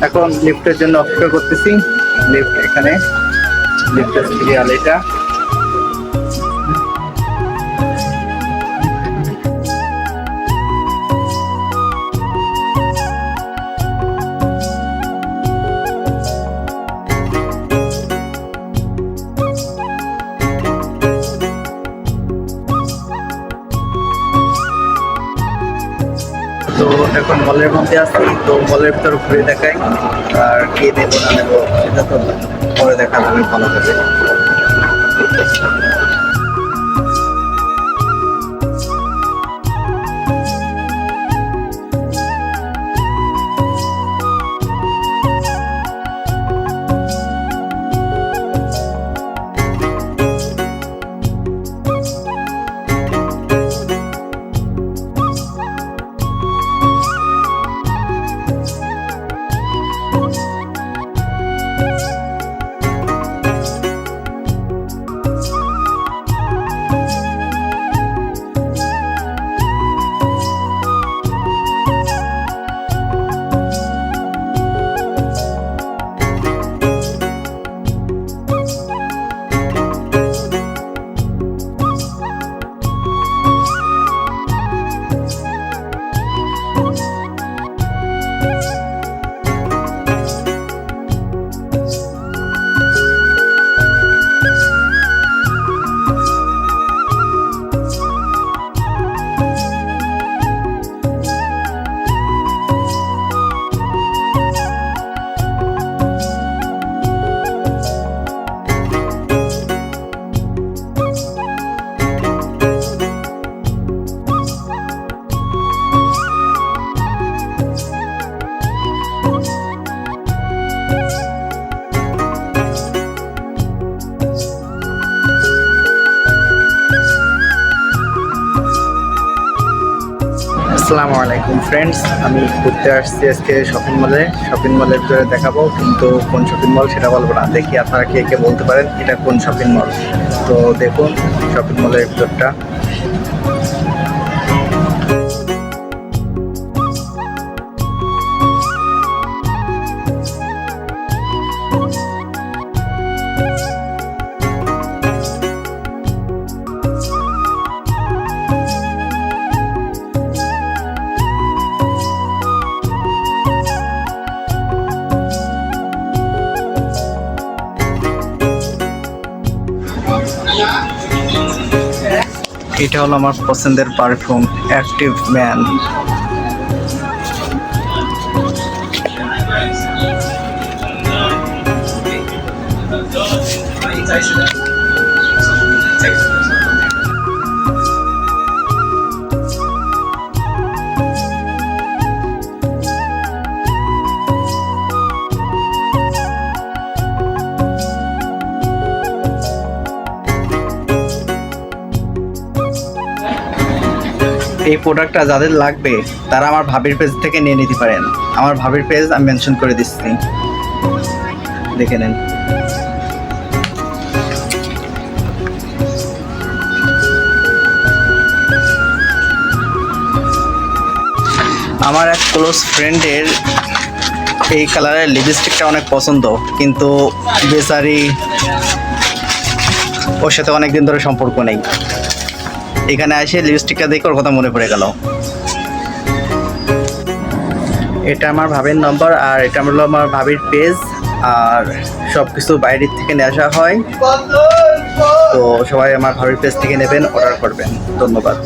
এখন লিফটের জন্য অপেক্ষা করতেছি। লিফট এখানে, লিফটের সিরিয়াল এটা। তো এখন মলের মধ্যে আছি, তো মলের ভিতর ঘুরে দেখাই আর কে নেবো না নেবো সেটা তো পরে দেখা যাবে, ভালো হবে। আসসালামু আলাইকুম ফ্রেন্ডস, আমি ঘুরতে আসছি আজকে শপিং মলে। শপিং মলের ভিতরে দেখাবো, কিন্তু কোন শপিং মল সেটা বলবো না। দেখি আপনারা কে কে বলতে পারেন এটা কোন শপিং মল। তো দেখুন শপিং মলের ভিতরটা। এটা হলো আমার পছন্দের পারফিউম, অ্যাক্টিভ ম্যান। এই প্রোডাক্টটা যাদের লাগবে তারা আমার ভাবির পেজ থেকে নিয়ে নিতে পারেন। আমার ভাবির পেজ আমি মেনশন করে দিচ্ছি, দেখে নেন। আমার এক ক্লোজ ফ্রেন্ডের এই কালারের লিপস্টিকটা অনেক পছন্দ, কিন্তু বেচারি ওর সাথে অনেকদিন ধরে সম্পর্ক নেই। এখানে এসে লিপস্টিকটা দেখে ওর কথা মনে পড়ে গেল। এটা আমার ভাবির নম্বর, আর এটা হলো আমার ভাবির পেজ, আর সব কিছু বাইরের থেকে নিয়ে আসা হয়। তো সবাই আমার ভাবির পেজ থেকে নেবেন, অর্ডার করবেন। ধন্যবাদ।